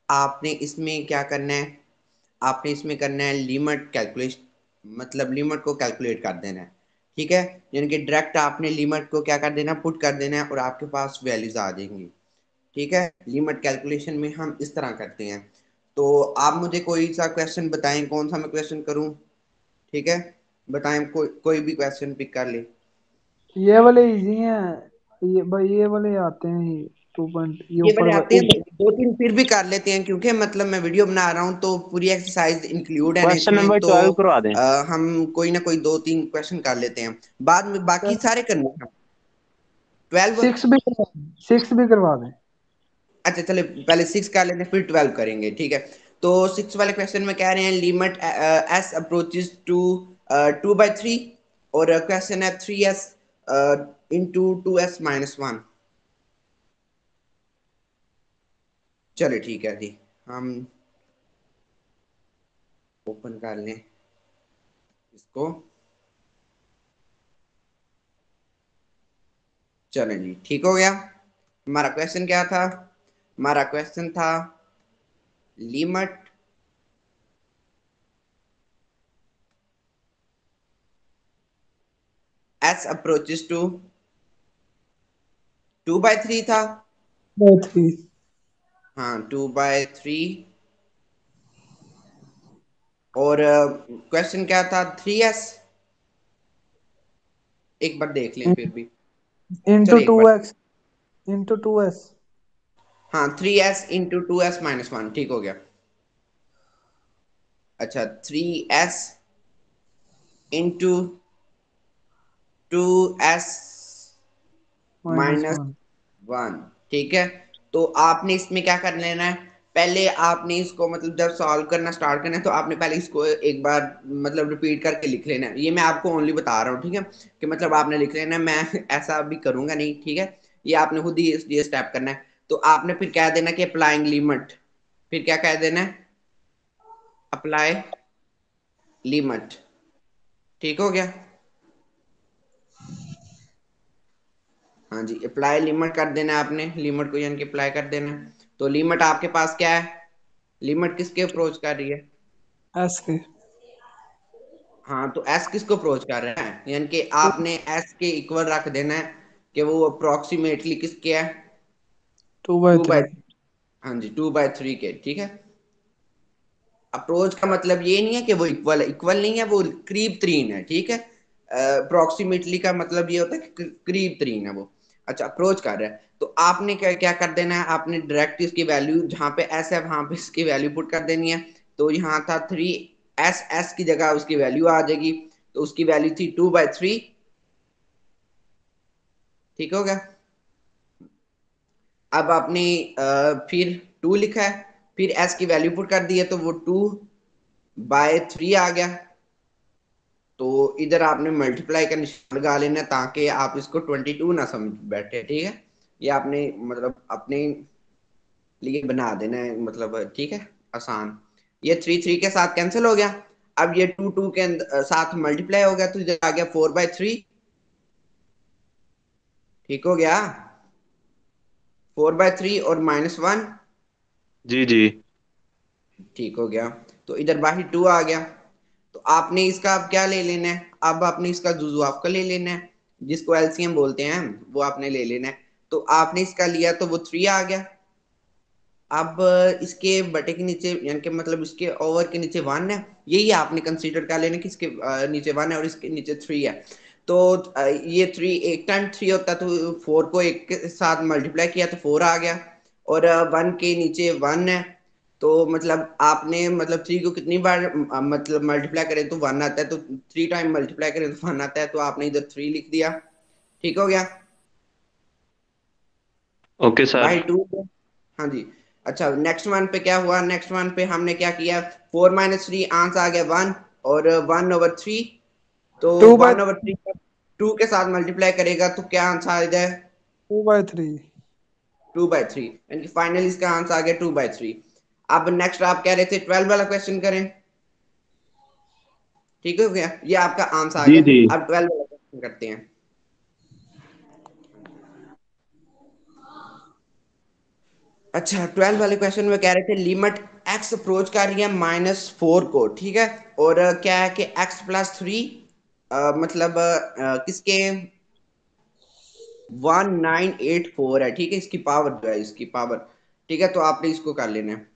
आपने इसमें क्या करना है, आपने इसमें करना है लिमिट कैलकुलेट, मतलब लिमिट को कैलकुलेट कर देना है। ठीक है, यानी कि डायरेक्ट आपने लिमिट को क्या कर देना, पुट कर देना है और आपके पास वैल्यूज आ जाएंगी। ठीक है, लिमिट कैलकुलेशन में हम इस तरह करते हैं। तो आप मुझे कोई सा क्वेश्चन बताएं, कौन सा मैं क्वेश्चन करूं। ठीक है, बताएं, कोई भी क्वेश्चन पिक कर ले। ये वाले इजी हैं। ये भाई ये वाले आते हैं ये 2 पॉइंट ये ये ऊपर वाले आते हैं, ऊपर। दो तीन फिर भी कर लेते हैं क्योंकि मतलब मैं वीडियो बना रहा हूँ तो पूरी एक्सरसाइज इंक्लूड है ना क्वेश्चन इसमें, नंबर तो 12 करवा दें। हम कोई ना कोई दो तीन क्वेश्चन कर लेते हैं, बाद में बाकी सारे करने हैं। 12। 6 भी करवा दें। अच्छा चले, पहले 6 कर लेते हैं फिर 12 करेंगे। ठीक है, तो 6 वाले क्वेश्चन में कह रहे हैं लिमिट एस अप्रोचेस टू 2/3, और क्वेश्चन है 3s इंटू 2s-1। चले ठीक है जी, हम ओपन कर लें इसको। चलें जी, ठीक हो गया। हमारा क्वेश्चन क्या था, हमारा क्वेश्चन था लिमिट एस अप्रोचेस टू 2/3 था। 3। हाँ, 2/3। और क्वेश्चन क्या था, 3s। एक बार देख लें फिर भी। इंटू चलो एक to bar. X into 2s। हाँ, 3s इंटू 2s-1, ठीक हो गया। अच्छा, 3s into 2s minus minus one 1। ठीक है, तो आपने इसमें क्या कर लेना है, पहले आपने इसको मतलब जब सॉल्व करना स्टार्ट करना है तो आपने पहले इसको एक बार मतलब रिपीट करके लिख लेना है। ये मैं आपको ओनली बता रहा हूँ, ठीक है, कि मतलब आपने लिख लेना है, मैं ऐसा अभी करूंगा नहीं। ठीक है, ये आपने खुद ही ये स्टेप करना है। तो आपने फिर कह देना कि अप्लाइंग लिमिट, फिर क्या कह देना है, अप्लाई लिमिट। ठीक हो गया। हाँ जी, अप्लाई लिमिट कर देना है आपने, लिमिट को यानी कि अप्लाई कर देना है। तो लिमिट आपके पास क्या है, लिमिट किसके अप्रोच कर रही है। एस के हाँ, तो एस किसको अप्रोच कर रहा है, यानी कि आपने एस के इक्वल रख देना है कि वो अप्रोक्सीमेटली किसके है, two by two by, three हाँ जी 2/3 के। ठीक है, अप्रोच का मतलब ये नहीं है कि वो इक्वल है, इक्वल नहीं है, वो करीब तरीन है। ठीक है, अप्रोक्सीमेटली का मतलब ये होता है कि करीब तरीन है वो। अच्छा, अप्रोच कर रहा है तो आपने क्या क्या कर देना है, आपने डायरेक्ट इसकी वैल्यू जहां पे एस है वहां पे इसकी वैल्यू पुट कर देनी है। तो यहाँ था 3s, एस की जगह उसकी वैल्यू आ जाएगी, तो उसकी वैल्यू थी 2/3। ठीक हो गया। अब आपने फिर 2 लिखा है, फिर एस की वैल्यू पुट कर दी है तो वो 2/3 आ गया। तो इधर आपने मल्टीप्लाई का निशान लगा लेना ताकि आप इसको 22 ना समझ बैठे। ठीक है, ये आपने मतलब अपने लिए बना देना है, मतलब ठीक है, आसान। ये 3 3 के साथ कैंसिल हो गया। अब ये 2 2 के साथ मल्टीप्लाई हो गया तो इधर आ गया 4/3। ठीक हो गया, 4/3 और -1। जी जी। ठीक हो गया, तो इधर बाही 2 आ गया। तो आपने इसका अब क्या ले लेना है, अब आपने इसका जुजू आपका ले लेना है, जिसको एलसीएम बोलते हैं वो आपने ले लेना है। तो आपने इसका लिया तो वो 3 आ गया। अब इसके बटे के नीचे यानी कि मतलब इसके ओवर के नीचे 1 है, यही आपने कंसीडर कर लेना कि इसके नीचे 1 है और इसके नीचे 3 है। तो ये 3 एक टाइम 3 होता तो 4 को एक के साथ मल्टीप्लाई किया तो 4 आ गया, और 1 के नीचे 1 है। तो मतलब आपने मतलब 3 को कितनी बार मतलब मल्टीप्लाई करें तो 1 आता है, तो 3 टाइम मल्टीप्लाई करें तो 1 आता है, तो आपने इधर 3 लिख दिया। ठीक हो गया, ओके सर। बाई 2। हाँ जी। अच्छा, नेक्स्ट वन पे क्या हुआ, नेक्स्ट वन पे हमने क्या किया, 4 - 3 आंसर आ गया 1, और 1/3। तो टू बाई 1/3 का 2 के साथ मल्टीप्लाई करेगा तो क्या आंसर आ जाए, 2/3। 2/3, यानी फाइनली इसका आंसर आ गया 2/3। अब नेक्स्ट आप कह रहे थे 12 वाला क्वेश्चन करें। ठीक हो गया, ये आपका आंसर आ जी गया। जी। अब 12 वाला क्वेश्चन करते हैं। अच्छा 12 वाले क्वेश्चन में कह रहे थे लिमिट एक्स अप्रोच कर रही है -4 को, ठीक है। और क्या है कि x+3 मतलब किसके 1984 है, ठीक है। इसकी पावर जो है, इसकी पावर, ठीक है। तो आपने इसको कर लेना है।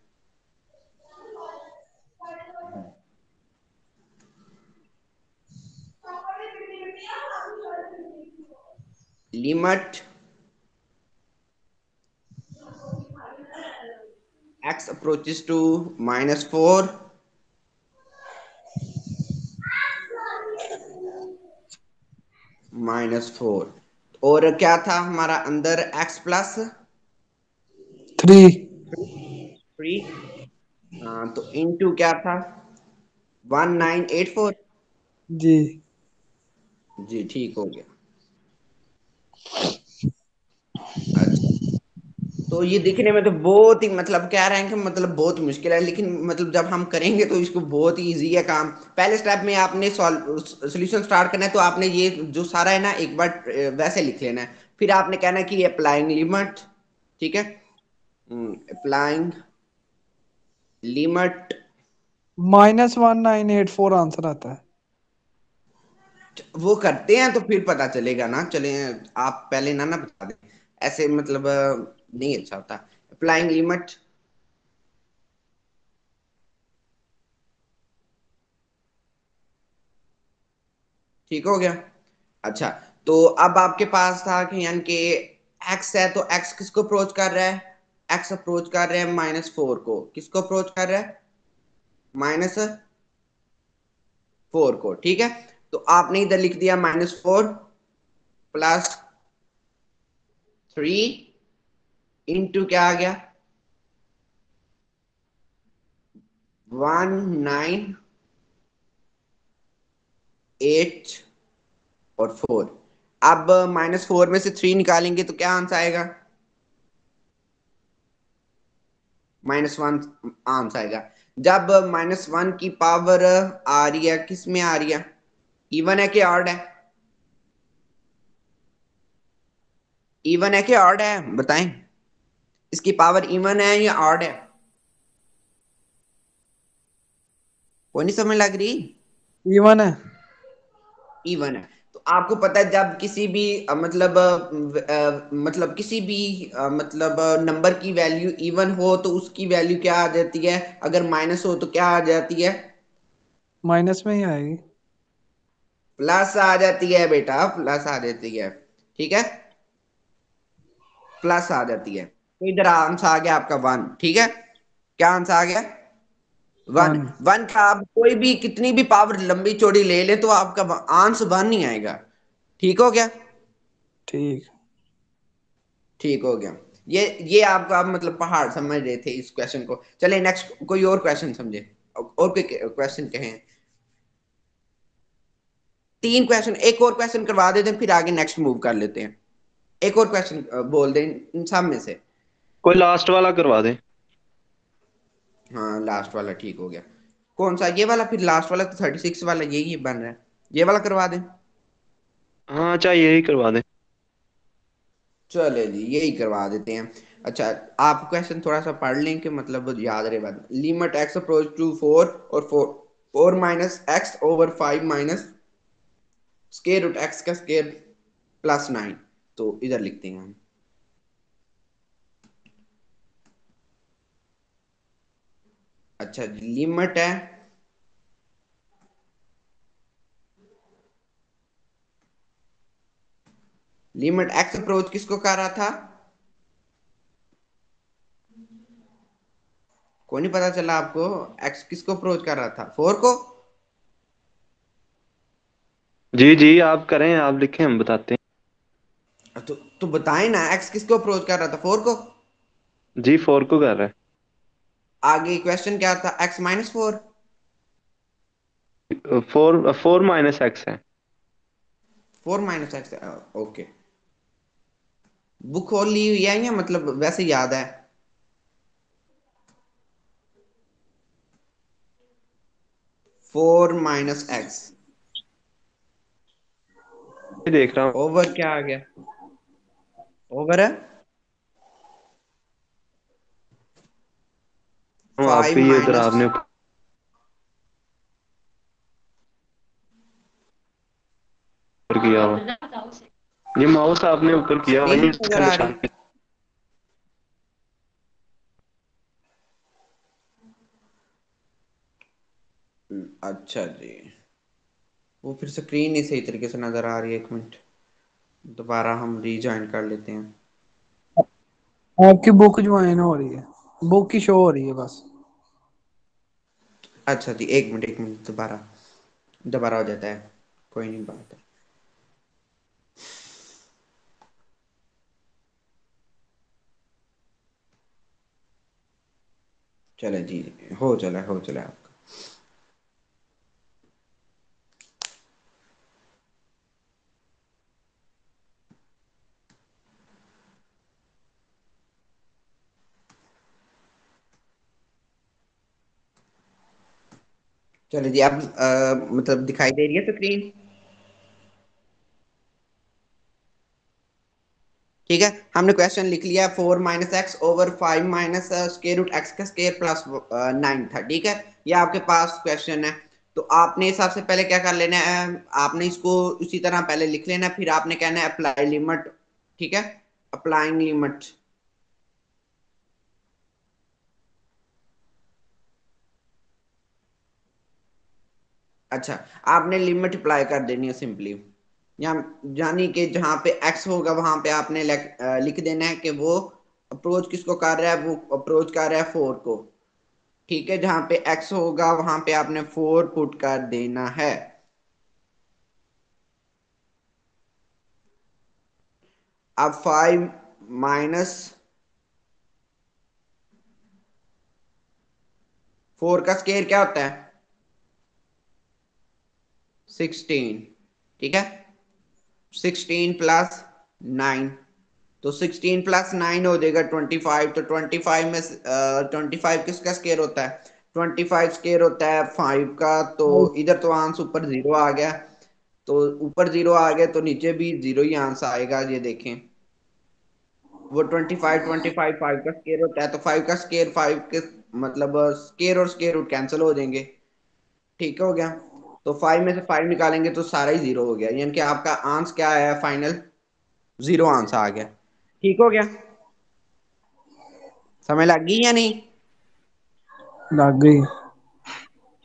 लिमिट x approaches to -4 -4, और क्या था हमारा अंदर थ्री। x+3। हाँ, तो इनटू क्या था 1984। जी। जी ठीक हो गया। अच्छा, तो ये दिखने में तो बहुत ही मतलब कह रहे हैं कि मतलब बहुत मुश्किल है, लेकिन मतलब जब हम करेंगे तो इसको बहुत ही इजी है काम। पहले स्टेप में आपने सॉल्यूशन स्टार्ट करना है, तो आपने ये जो सारा है ना एक बार वैसे लिख लेना है। फिर आपने कहना है कि अप्लाइंग लिमिट, ठीक है। अप्लाइंग लिमिट, -1984 आंसर आता है। वो करते हैं तो फिर पता चलेगा ना। चले, आप पहले ना ना बता दें, ऐसे मतलब नहीं अच्छा होता। अप्लाइंग लिमिट, ठीक हो गया। अच्छा, तो अब आपके पास था कि यानी कि एक्स है, तो एक्स किसको अप्रोच कर रहा है? एक्स अप्रोच कर रहा है -4 को। किसको अप्रोच कर रहा है? -4 को, ठीक है। तो आपने इधर लिख दिया -4 + 3 इंटू क्या आ गया 1984 और 4। अब -4 में से 3 निकालेंगे तो क्या आंसर आएगा? -1 आंसर आएगा। जब -1 की पावर आ रही है, किस में आ रही है? इवन है कि ऑड है? इवन है कि ऑड है, बताएं। इसकी पावर इवन है या ऑड है? कोई नहीं समझ लग रही? इवन है। इवन है। तो आपको पता है जब किसी भी मतलब किसी भी मतलब नंबर की वैल्यू इवन हो तो उसकी वैल्यू क्या आ जाती है? अगर माइनस हो तो क्या आ जाती है? माइनस में ही आएगी। प्लस आ जाती है बेटा, प्लस आ जाती है, ठीक है। प्लस आ जाती है। तो इधर आंसर आ गया आपका 1, ठीक है। क्या आंसर आ गया? 1। वन। 1 का आप कोई भी कितनी भी पावर लंबी चौड़ी ले ले तो आपका आंसर 1 ही आएगा। ठीक हो गया। ठीक। ठीक हो गया। ये आपका मतलब पहाड़ समझ रहे थे इस क्वेश्चन को। चलिए नेक्स्ट कोई और क्वेश्चन समझे, और कोई क्वेश्चन कहें। 3 क्वेश्चन, एक और क्वेश्चन करवा देते हैं, फिर आगे नेक्स्ट मूव कर लेते हैं। एक और क्वेश्चन बोल दें इन सब में से। कोई लास्ट वाला करवा दे। हाँ लास्ट वाला ठीक हो गया। कौन सा? ये वाला? फिर लास्ट वाला तो 36 वाला यही बन रहा है। ये वाला करवा दें। हाँ चाहिए यही करवा दे। चले जी यही करवा देते हैं। अच्छा, आप क्वेश्चन थोड़ा सा पढ़ लें कि मतलब याद रहे बाद में। लिमिट एक्स अप्रोच टू 4 और 4 - x/5 minus square root X का स्केयर +9। तो इधर लिखते हैं हम। अच्छा, लिमिट है लिमिट एक्स अप्रोच किसको कर रहा था? को नहीं पता चला आपको? एक्स किसको अप्रोच कर रहा था? 4 को। जी जी आप करें, आप लिखें, हम बताते तो बताएं ना, एक्स किसको अप्रोच कर रहा था? 4 को। हैं। जी 4 को कर रहा आगे क्वेश्चन क्या था? x-4। है। 4 - x है। 4 - x, ओके। बुक खोल ली हुई है या मतलब वैसे याद है? 4 - x ये देख रहा हूँ। ओवर क्या आ गया? ओवर है हूँ आप 5 भी उधर माइनस आपने ऊपर किया हुआ, ये माउस आपने ऊपर किया हुआ स्क्रीन है नजर इसका आ रही। निशान। अच्छा जी, वो फिर स्क्रीन नहीं सही तरीके से नजर आ रही है। एक मिनट, दोबारा हम रीजॉइन कर लेते हैं। आपकी बुक ज्वाइन हो रही है, बुक की शो हो रही है बस। अच्छा जी, एक मिनट एक मिनट, दोबारा दोबारा हो जाता है, कोई नहीं बात है। चले जी, हो चला आपका। चले जी, अब मतलब दिखाई दे रही है स्क्रीन? ठीक है, हमने क्वेश्चन लिख लिया। 4 - x/5 - स्क्वायर रूट x का स्क्वायर प्लस 9 था। ठीक है, ये आपके पास क्वेश्चन है। तो आपने सबसे पहले क्या कर लेना है, आपने इसको उसी तरह पहले लिख लेना है, फिर आपने कहना है अप्लाई लिमिट। ठीक है, अप्लाइंग लिमिट। अच्छा, आपने लिमिट अप्लाई कर देनी है सिंपली, या यानी कि जहां पे x होगा वहां पे आपने लिख देना है कि वो अप्रोच किसको कर रहा है, वो अप्रोच कर रहा है 4 को। ठीक है, जहां पे x होगा वहां पे आपने 4 पुट कर देना है। अब 5 - 4 का स्केयर क्या होता है? 16। ठीक है, 16 + 9, तो 16 + 9 हो जाएगा 25। तो 25 में 25 किसका स्केयर होता है? 25 स्केयर होता है 5 का। तो इधर तो आंसर ऊपर 0 आ गया, तो ऊपर 0 आ गया तो नीचे भी 0 ही आंसर आएगा। ये देखें, वो 25 5 का स्केयर होता है, तो 5 का स्केयर 5 के मतलब स्केयर और स्केयर रूट कैंसिल हो जाएंगे। ठीक हो गया, तो 5 में से 5 निकालेंगे तो सारा ही 0 हो गया, यानी कि आपका आंसर क्या आया फाइनल? 0 आंसर आ गया। ठीक हो गया, समय लग गई या नहीं? लग गई।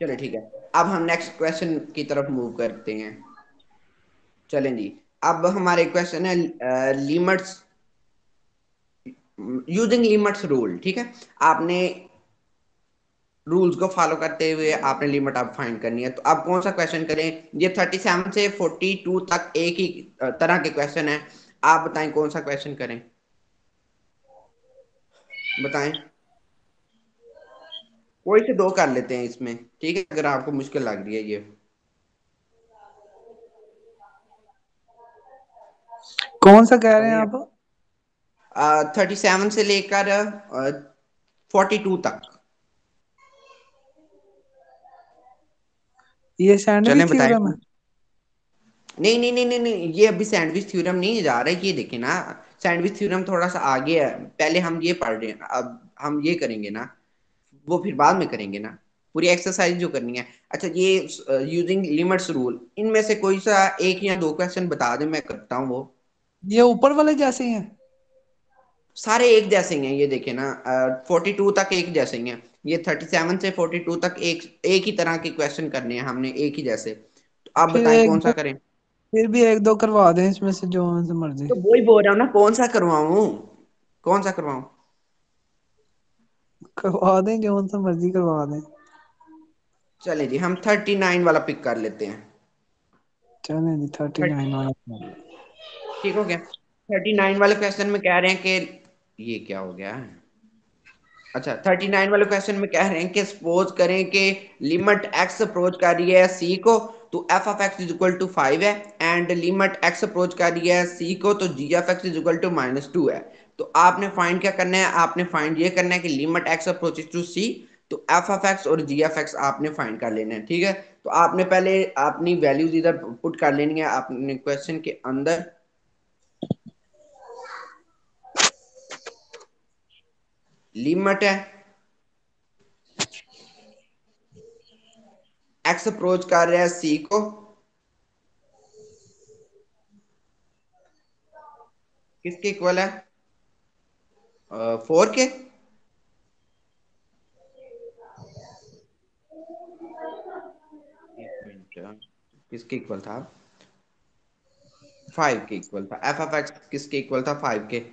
चलो ठीक है, अब हम नेक्स्ट क्वेश्चन की तरफ मूव करते हैं। चलें जी, अब हमारे क्वेश्चन है लिमिट्स, यूजिंग लिमिट्स रूल। ठीक है, आपने रूल्स को फॉलो करते हुए आपने लिमिट अब फाइंड करनी है। तो आप कौन सा क्वेश्चन करें? ये 37 से 42 तक एक ही तरह के क्वेश्चन है। आप बताएं कौन सा क्वेश्चन करें, बताएं। कोई से दो कर लेते हैं इसमें, ठीक है, अगर आपको मुश्किल लग रही है ये। कौन सा कह रहे हैं बताइए। आप? 37 से लेकर 42 तक। ये चलें सैंडविच बताएं। थ्योरम है? नहीं नहीं नहीं नहीं नहीं, ये अभी सैंडविच थ्योरम नहीं जा रहा है, ये देखिए ना। सैंडविच थ्योरम थोड़ा सा आगे है, पहले हम ये पढ़ रहे हैं, अब हम ये करेंगे ना, वो फिर बाद में करेंगे ना, पूरी एक्सरसाइज जो करनी है। अच्छा, ये यूजिंग लिमिट्स रूल, इनमें से कोई सा एक या दो क्वेश्चन बता दें, मैं करता हूँ वो। ये ऊपर वाले जैसे ही हैं? सारे एक जैसे ही हैं, ये देखे ना, 42 तक एक जैसे ही हैं। ये 37 से 42 तक एक एक ही तरह के क्वेश्चन करने हैं हमने, एक ही जैसे। तो आप फिर बताएं एक कौन सा दो, करें? फिर भी एक दो करवा दें इसमें से जो से मर्जी। तो वही बोल रहा हूँ ना, कौन सा करवाऊं, कौन सा करवाऊं? करवा दें, जो सा मर्जी करवा दें। चले जी, हम 39 वाला पिक कर लेते हैं। चलें जी, 39 वाला करवा दें। ठीक हो गया, 39 वाले क्वेश्चन में कह रहे हैं कि ये क्या हो गया। अच्छा, 39 वाले क्वेश्चन में कह रहे हैं कि सपोज करें कि लिमिट एक्स अप्रोच कर रही है सी को, तो F of x is equal to 5 है। एंड लिमिट एक्स अप्रोच कर रही है सी को, तो g of x is equal to -2 है। तो आपने फाइंड क्या करना है, आपने फाइंड ये करना है कि लिमिट एक्स अप्रोचेस टू सी, तो एफ ऑफ एक्स और जी ऑफ एक्स आपने फाइंड कर लेना है। ठीक है, तो आपने पहले अपनी वैल्यूज इधर पुट कर लेनी है आपने क्वेश्चन के अंदर। लिमिट है एक्स अप्रोच कर रहा है सी को, किसके इक्वल है? 4 के। एक मिनट, किसके इक्वल था? 5 के इक्वल था। एफ ऑफ एक्स किसके इक्वल था? 5 के।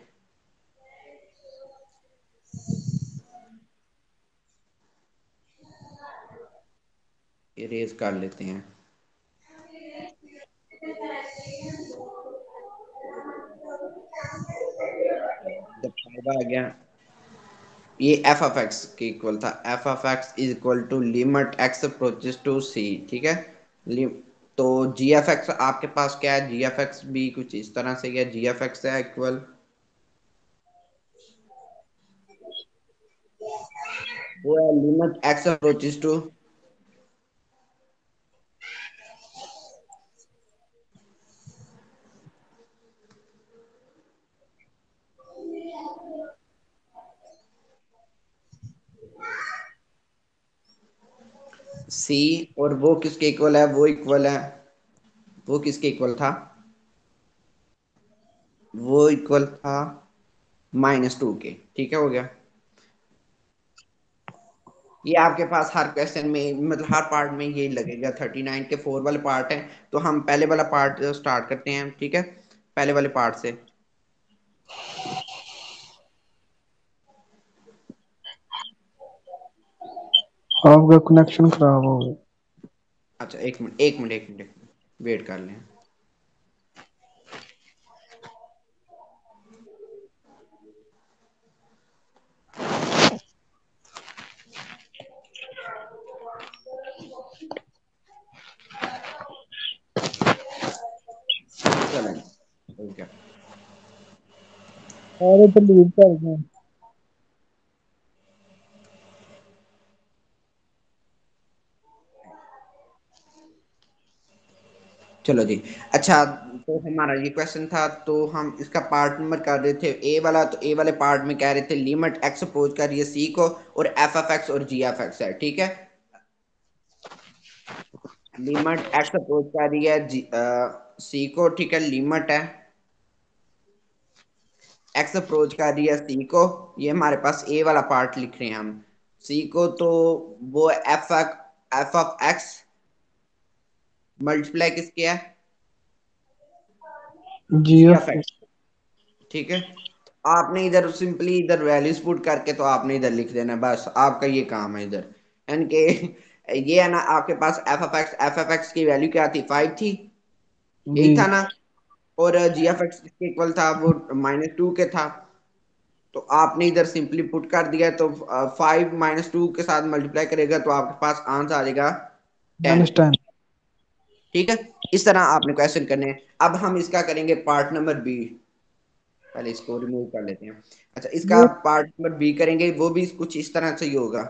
इरेज कर लेते हैं। जब 5 आ गया, ये एफ ऑफ एक्स के इक्वल था। F of x is equal to limit x approaches to c, ठीक है। तो जी एफ एक्स आपके पास क्या है? जी एफ एक्स भी कुछ इस तरह से है, जी एफ एक्स है इक्वल, वो है लिमिट एक्स अप्रोचेस टू, सी। और वो किसके इक्वल है? वो इक्वल है, वो किसके इक्वल था? वो इक्वल था -2 के, ठीक है, हो गया। ये आपके पास हर क्वेश्चन में, मतलब हर पार्ट में ये लगेगा। 39 के 4 वाले पार्ट है, तो हम पहले वाला पार्ट स्टार्ट करते हैं, ठीक है, पहले वाले पार्ट से। आपका कनेक्शन खराब हो गया। अच्छा, एक मिनट, एक मिनट, एक मिनट, एक मिनट, वेट कर लें। चलें, हो गया। सारे तो लीव कर गए। चलो जी। अच्छा, तो हमारा ये क्वेश्चन था, तो हम इसका पार्ट नंबर कर रहे थे ए वाला। तो ए वाले पार्ट में कह रहे थे लिमिट एक्स अप्रोच कर रही है सी को, और एफ एफ एक्स और जी एफ एक्स है, ठीक है। लिमिट एक्स अप्रोच कर रही है सी को, ठीक है, लिमिट है एक्स अप्रोच कर रही है सी को। ये हमारे पास ए वाला पार्ट लिख रहे हैं हम। सी को तो वो एफ ऑफ एक्स मल्टीप्लाई किसके है? जी जी एफ। ऑफ एक्स, ठीक है। आपने इधर सिंपली इधर वैल्यूज पुट करके तो आपने इधर लिख देना है, बस आपका ये काम है इधर। यानी कि ये है ना, आपके पास एफ एफ एक्स की वैल्यू क्या थी? 5 थी, जी। यही था ना। और जी एफ एक्स किसके इक्वल था? वो -2 के था। तो आपने इधर सिंपली पुट कर दिया, तो 5 - 2 के साथ मल्टीप्लाई करेगा तो आपके पास आंसर आ जाएगा 10। -10। ठीक है, इस तरह आपने क्वेश्चन करने हैं। अब हम इसका करेंगे पार्ट नंबर बी। पहले इसको रिमूव कर लेते हैं। अच्छा, इसका ये पार्ट नंबर बी करेंगे, वो भी कुछ इस तरह से ही होगा।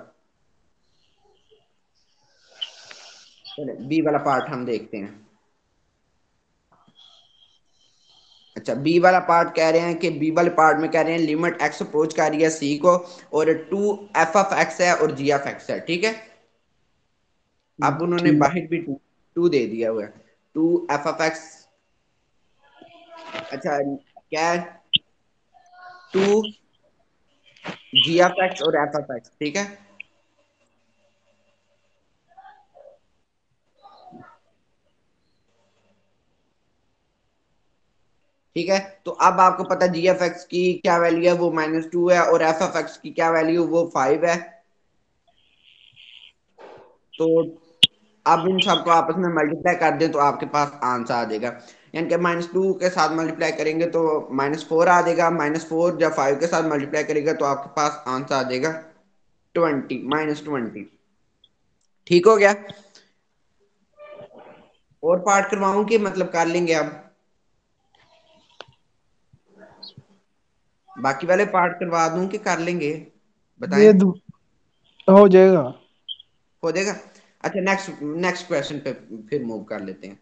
चले बी वाला पार्ट हम देखते हैं। अच्छा, बी वाला पार्ट कह रहे हैं कि बी वाले पार्ट में कह रहे हैं लिमिट एक्स अप्रोच कर रही है सी को, और 2 एफ ऑफ एक्स है और जी ऑफ एक्स है, ठीक है। अब उन्होंने ठीक बाहर भी टू दे दिया हुआ है। 2 एफ ऑफ एक्स, अच्छा क्या है? 2 जी ऑफ एक्स और एफ ऑफ एक्स, ठीक है। ठीक है, तो अब आपको पता है जी एफ एक्स की क्या वैल्यू है? वो -2 है, और एफ ऑफ एक्स की क्या वैल्यू? वो 5 है। तो अब इन सबको आपस में मल्टीप्लाई कर दें तो आपके पास आंसर आ जाएगा। यानी कि -2 के साथ मल्टीप्लाई करेंगे तो -4 आ जाएगा। -4 जब 5 के साथ मल्टीप्लाई करेगा तो आपके पास आंसर आ जाएगा 20, -20। ठीक हो गया। और पार्ट करवाऊं कि मतलब कर लेंगे अब? बाकी वाले पार्ट करवा दूं कि कर लेंगे? बताएं। ये हो जाएगा। हो जाएगा। अच्छा, नेक्स्ट नेक्स्ट क्वेश्चन पे फिर मूव कर लेते हैं।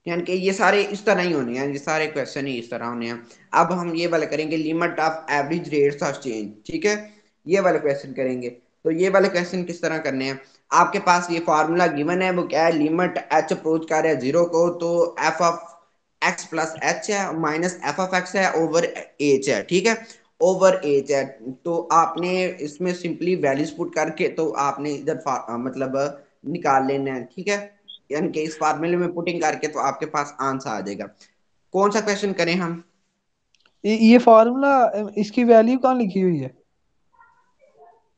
यानी कि ये सारे इस तरह ही होने हैं, ये सारे क्वेश्चन ही इस तरह होने हैं। अब हम ये वाला करेंगे limit of average rates of change, ठीक है। ये वाले क्वेश्चन करेंगे। तो ये वाले क्वेश्चन किस तरह करने हैं? आपके पास ये फॉर्मूला गिवन है, वो क्या है, लिमिट एच अप्रोच कर रहा है जीरो को, तो F of X plus H है माइनस एफ ऑफ एक्स है ओवर एच है, ठीक है, ओवर एच है। तो आपने इसमें सिंपली वैल्यूज पुट करके तो आपने इधर मतलब निकाल लेना है, ठीक है, यानी कि इस फार्मूले में पुटिंग करके तो आपके पास आंसर आ जाएगा। कौन सा क्वेश्चन करें हम? ये फॉर्मूला, इसकी वैल्यू कहाँ लिखी हुई है?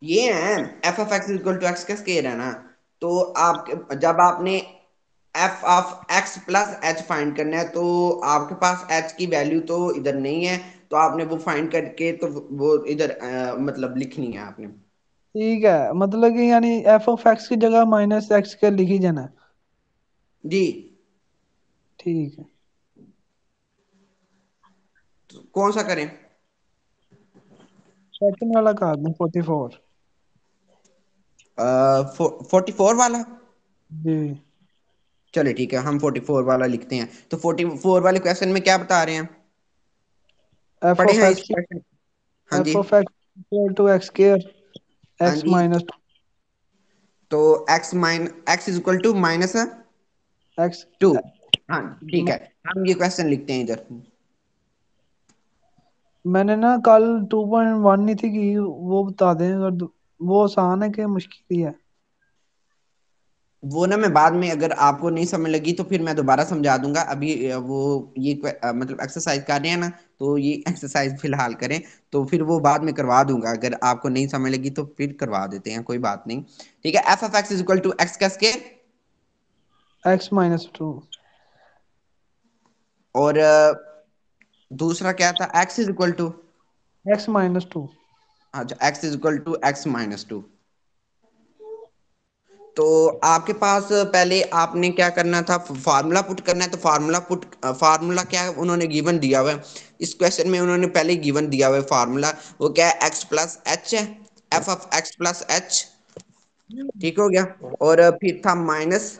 ये है F of X equal to X का स्केयर है ना, तो आप जब आपने F of X plus H find करना है तो आपके पास एच की वैल्यू तो इधर नहीं है, तो आपने वो फाइंड करके तो वो इधर मतलब लिखनी है आपने। ठीक है, मतलब कि यानी एफ ऑफ एक्स की जगह माइनस एक्स के लिखी जाना है। जी। ठीक है। तो कौन सा करें? सेकंड वाला कर दें, 44। 44 वाला? जी। चलिए ठीक है, हम 44 वाला लिखते हैं। तो 44 वाले क्वेश्चन में क्या बता रहे हैं, एफ पढ़े ऑफ हैं इस एक्स क्वेश्चन? हाँ एफ जी। Of X equal to X square हाँ एक्स जी। माइनस तो X is equal to minus X. 2। हाँ ठीक है, हम ये क्वेश्चन लिखते हैं इधर। मैंने ना कल 2.1 नहीं थी की, वो बता दें अगर वो आसान है कि मुश्किल ही है? वो ना मैं बाद में, अगर आपको नहीं समझ लगी तो फिर मैं दोबारा समझा दूंगा। अभी वो ये मतलब एक्सरसाइज कर रहे हैं ना, तो ये एक्सरसाइज फिलहाल करें, तो फिर वो बाद में करवा दूंगा। अगर आपको नहीं समझ लगी तो फिर करवा देते हैं, कोई बात नहीं। ठीक है, F of x is equal to X का स्क्वायर, x-2। और दूसरा क्या था, x is equal to, x-2। अच्छा X is equal to X minus two. तो आपके पास पहले आपने क्या करना था, फार्मूला पुट करना है। तो फार्मूला क्या है, उन्होंने गिवन दिया हुआ है इस क्वेश्चन में, उन्होंने पहले गिवन दिया हुआ है फार्मूला, वो क्या है, एक्स प्लस एच है, F of X plus H, ठीक हो गया। और फिर था माइनस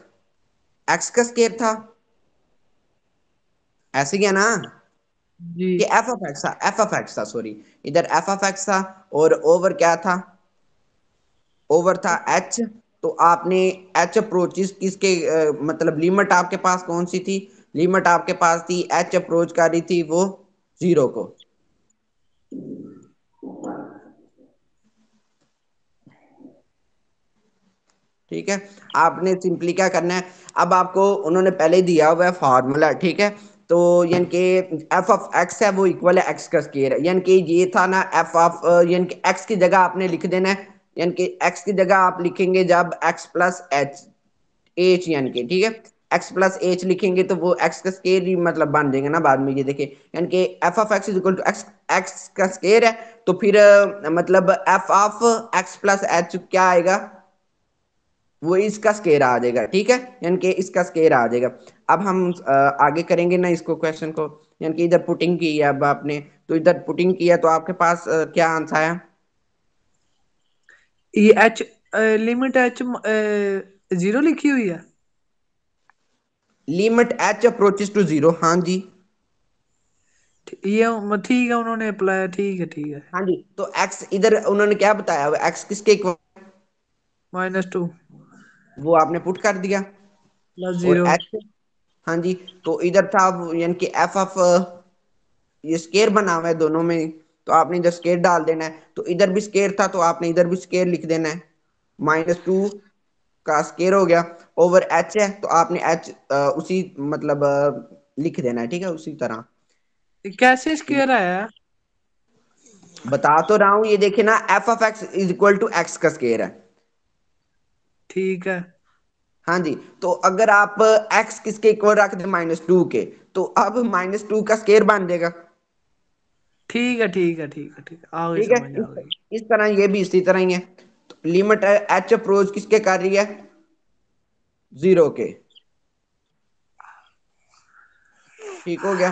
एक्स का स्केयर था, ऐसे ही है ना, जी। कि एफ ऑफ एक्स था, सॉरी, इधर एफ ऑफ एक्स था, और ओवर क्या था, ओवर था एच। तो आपने एच अप्रोचेस किसके मतलब लिमिट आपके पास कौन सी थी, लिमिट आपके पास थी एच अप्रोच कर रही थी वो जीरो को, ठीक है। आपने सिंपली क्या करना है, अब आपको उन्होंने पहले दिया हुआ है फार्मूला, ठीक है। तो यानी कि एफ ऑफ एक्स है वो इक्वल है एक्स का स्क्वायर है, यानी कि ये था ना एफ ऑफ, यानी कि एक्स की जगह आपने लिख देना है, यानी कि एक्स की जगह आप लिखेंगे जब एक्स प्लस एच एच, यानी कि ठीक है, एक्स प्लस एच लिखेंगे तो वो एक्स का स्केयर ही मतलब बन जाएगा ना बाद में, ये देखिए, यानी कि F of x is equal to X, X का स्केयर है, तो फिर मतलब F of X plus H क्या आएगा, वो इसका स्केयर आ जाएगा, ठीक है, यानी कि इसका स्केयर आ जाएगा। अब हम आगे करेंगे ना इसको, क्वेश्चन को, यानी कि इधर पुटिंग की है अब आपने, तो इधर पुटिंग किया तो आपके पास क्या आंसर आया, ये एच, लिमिट एच 0 लिखी हुई है। Limit H approaches to zero, हाँ जी। ये ठीक है, उन्होंने अप्लाई, ठीक है ठीक है। हाँ जी, तो एक्स इधर उन्होंने क्या बताया हुआ, एक्स किसके equal, -2 वो आपने पुट कर दिया, प्लस और 0। एच, हाँ जी, तो इधर था यानी कि एफ ऑफ, ये स्केयर बना हुआ है दोनों में, तो आपने इधर स्केयर डाल देना है, तो इधर भी स्केयर था तो आपने इधर भी स्केयर लिख देना है, -2 का स्केयर हो गया, ओवर एच है तो आपने एच उसी मतलब लिख देना है, ठीक है, उसी तरह। कैसे स्क्वायर आया? बता तो रहा हूं, ये देखिए ना, F of x is equal to X का स्केयर है, ठीक है हाँ जी। तो अगर आप एक्स किसके इक्वल रख दे, -2 के, तो अब -2 का स्केयर बन जाएगा, ठीक है ठीक है ठीक है ठीक है, आ गई ठीक है। समझ आ गई। इस तरह ये भी इसी तरह ही है, तो लिमिट एच अप्रोच किसके कर रही है, जीरो के, ठीक हो गया।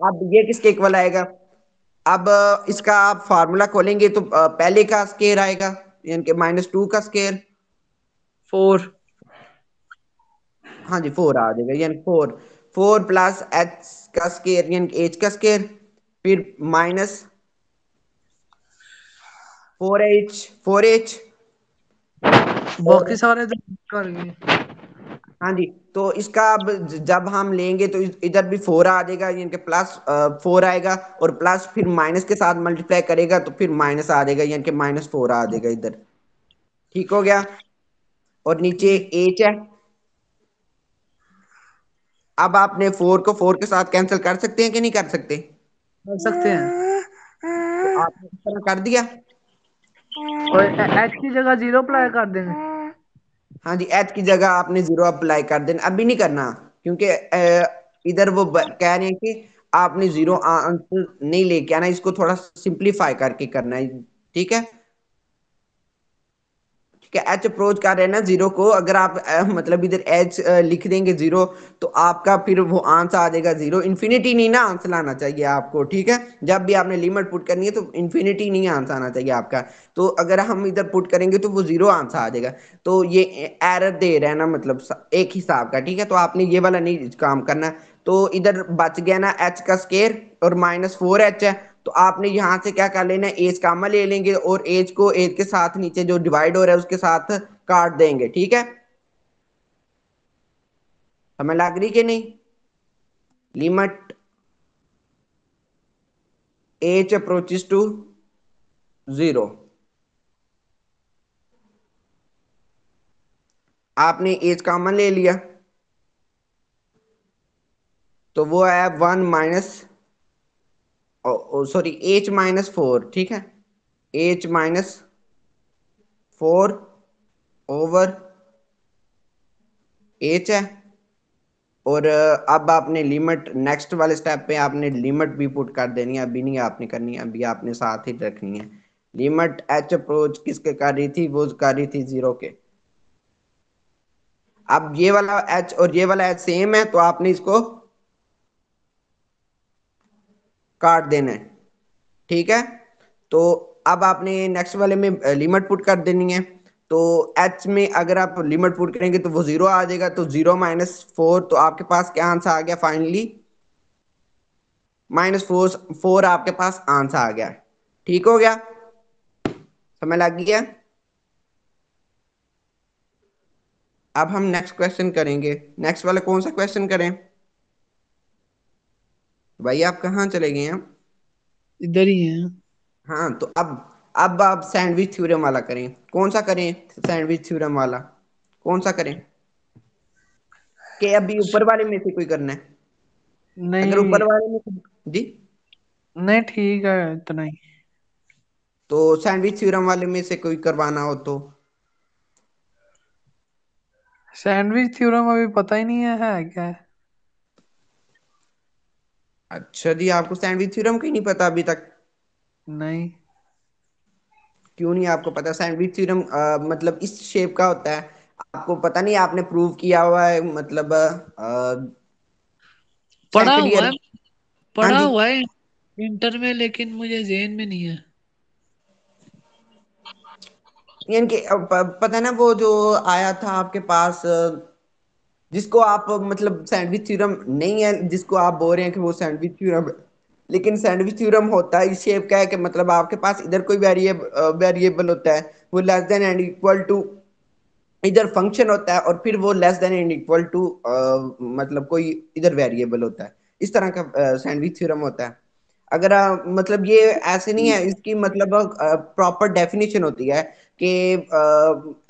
अब ये किसके इक्वल आएगा, अब इसका आप फार्मूला खोलेंगे तो पहले का स्केयर आएगा, यानी कि -2 का स्केयर, 4। हाँ जी 4 आ जाएगा, यानी 4 प्लस एच का स्केयर यानी कि एच का स्केयर, फिर माइनस 4h, बाकी और सारे तो कर गए। हाँ जी, तो इसका अब जब हम लेंगे तो इधर भी 4 आ जाएगा, यानी कि प्लस 4 आएगा, और प्लस फिर माइनस के साथ मल्टीप्लाई करेगा तो फिर माइनस आ जाएगा, यानी कि -4 आ जाएगा इधर। ठीक हो गया। और नीचे ठीक एच है। अब आपने 4 को 4 के साथ कैंसिल कर सकते हैं कि नहीं कर सकते? कर सकते हैं। तो आपने इस तरह कर दिया। और एच की जगह 0 अप्लाई कर देंगे। हाँ जी, एच की जगह आपने 0 अप्लाई कर देना, अभी नहीं करना, क्योंकि इधर वो कह रहे हैं कि आपने 0 आंसर नहीं लेके आना, इसको थोड़ा सिंप्लीफाई करके करना है। ठीक है। ठीक है, एच अप्रोच कर रहे हैं ना 0 को, अगर आप मतलब इधर एच लिख देंगे 0, तो आपका फिर वो आंसर आ जाएगा 0। इन्फिनिटी नहीं ना आंसर लाना चाहिए आपको। ठीक है, जब भी आपने लिमिट पुट करनी है तो इन्फिनिटी नहीं आंसर आना चाहिए आपका। तो अगर हम इधर पुट करेंगे तो वो 0 आंसर आ जाएगा। तो ये एरर दे रहा है ना, मतलब एक हिसाब का। ठीक है, तो आपने ये वाला नहीं काम करना। तो इधर बच गया ना एच का स्केयर, और -4h है। तो आपने यहां से क्या कर लेना है, एज कामा ले लेंगे, और एज को एज के साथ नीचे जो डिवाइड हो रहा है उसके साथ काट देंगे। ठीक है, हमें लग रही कि नहीं? लिमिट एच अप्रोचेस टू 0, आपने एज कामन ले लिया, तो वो है 1 माइनस, सॉरी H-4। ठीक है, H-4 ओवर एच है। और अब आपने लिमिट नेक्स्ट वाले स्टेप पे आपने लिमिट भी पुट कर देनी है, अभी नहीं आपने करनी है, अभी आपने साथ ही रखनी है। लिमिट एच अप्रोच किसके कर रही थी, वो कर रही थी 0 के। अब ये वाला एच और ये वाला एच सेम है, तो आपने इसको काट देना है। ठीक है, तो अब आपने नेक्स्ट वाले में लिमिट पुट कर देनी है। तो एच में अगर आप लिमिट पुट करेंगे तो वो 0 आ जाएगा, तो 0 - 4, तो आपके पास क्या आंसर आ गया फाइनली? -4 आपके पास आंसर आ गया। ठीक हो गया, समय लग गया। अब हम नेक्स्ट क्वेश्चन करेंगे। नेक्स्ट वाला कौन सा क्वेश्चन करें? भाई आप कहाँ चले गए हैं? इधर ही है। हाँ, तो अब आप सैंडविच थ्योरम वाला करें। कौन सा करें सैंडविच थ्योरम वाला? कौन सा करें, कि अभी ऊपर वाले में से कोई करना है? अगर नहीं ऊपर वाले में जी, नहीं, ठीक है इतना ही। तो सैंडविच थ्योरम वाले में से कोई करवाना हो तो? सैंडविच थ्योरम अभी पता ही नहीं है क्या है। अच्छा जी, आपको सैंडविच थ्योरम की नहीं पता अभी तक? नहीं। क्यों नहीं आपको पता? सैंडविच थ्योरम मतलब इस शेप का होता है। आपको पता नहीं, आपने प्रूव किया हुआ है, मतलब पढ़ा सेकंड हुआ ईयर। है। हाँ पढ़ा जी, हुआ है इंटर में, लेकिन मुझे ज़हन में नहीं है। यानी कि पता है ना वो जो आया था आपके पास, जिसको आप मतलब सैंडविच थ्योरम नहीं है, जिसको आप बोल रहे हैं कि वो सैंडविच थ्योरम है, लेकिन सैंडविच थ्योरम होता है इस शेप का है कि मतलब आपके पास इधर कोई वेरिएबल होता है, वो less than and equal to, इधर फंक्शन होता है, और फिर वो less than and equal to मतलब कोई इधर वेरिएबल होता है। इस तरह का सैंडविच थ्योरम होता है। अगर मतलब ये ऐसे नहीं है, इसकी मतलब प्रॉपर डेफिनेशन होती है कि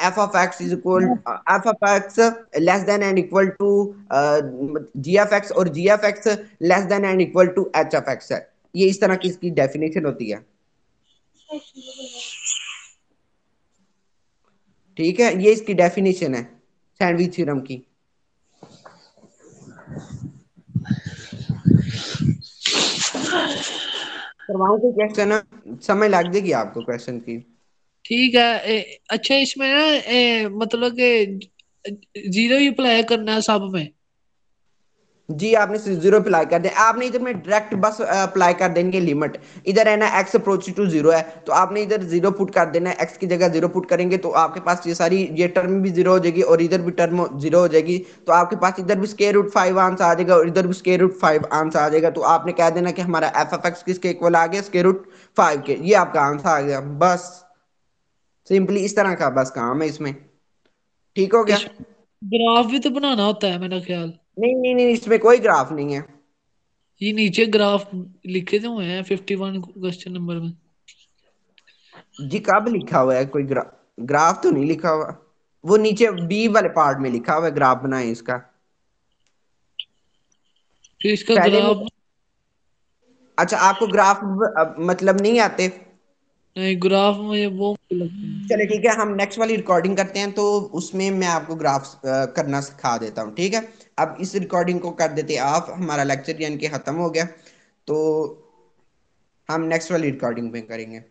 F of x is equal, f of x less than and equal to g f x, और g f x less than and equal to h of x है। ये इस तरह की इसकी डेफिनेशन होती है। ठीक है, ये इसकी डेफिनेशन है सैंडविच थ्योरम की। करवाऊं कोई क्वेश्चन? समय लग जाएगी आपको क्वेश्चन की। ठीक है। अच्छा, इसमें ना मतलब कि 0 ही अप्लाई करना है सब में। जी, आपने 0 अप्लाई कर दिया। आपने इधर में डायरेक्ट बस अप्लाई कर देंगे लिमिट। इधर है ना एक्स अप्रोच टू 0 है, तो आपने इधर 0 पुट कर देना है, एक्स की जगह 0 पुट करेंगे तो आपके पास ये सारी ये टर्म भी 0 हो जाएगी, और इधर भी टर्म 0 हो जाएगी। तो आपके पास इधर भी √5 आंसर आ जाएगा, और इधर भी √5 आंसर आ जाएगा। तो आपने कह देना कि हमारा एफ एफ एक्स किसके इक्वल आ गया, √5 के। ये आपका आंसर आ गया बस। सिंपली इस तरह का बस काम है इसमें। ठीक हो गया? इस ग्राफ भी तो बनाना होता है मेरा ख्याल। नहीं नहीं नहीं, इसमें कोई ग्राफ नहीं है। ये नीचे ग्राफ लिखे तो हुए हैं 51 क्वेश्चन नंबर में। जी कब लिखा हुआ है? कोई ग्राफ तो नहीं लिखा हुआ। वो नीचे बी वाले पार्ट में लिखा हुआ है, ग्राफ बनाए इसका। फिर इसका पहले में। ग्राफ। अच्छा, आपको ग्राफ मतलब नहीं आते? नहीं, ग्राफ में वो मुझे लगता है। चले ठीक है, हम नेक्स्ट वाली रिकॉर्डिंग करते हैं, तो उसमें मैं आपको ग्राफ्स करना सिखा देता हूँ, ठीक है? अब इस रिकॉर्डिंग को कर देते आप, हमारा लेक्चर यानी कि खत्म हो गया। तो हम नेक्स्ट वाली रिकॉर्डिंग में करेंगे।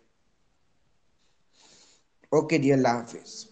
ओके जी, अल्लाह हाफिज।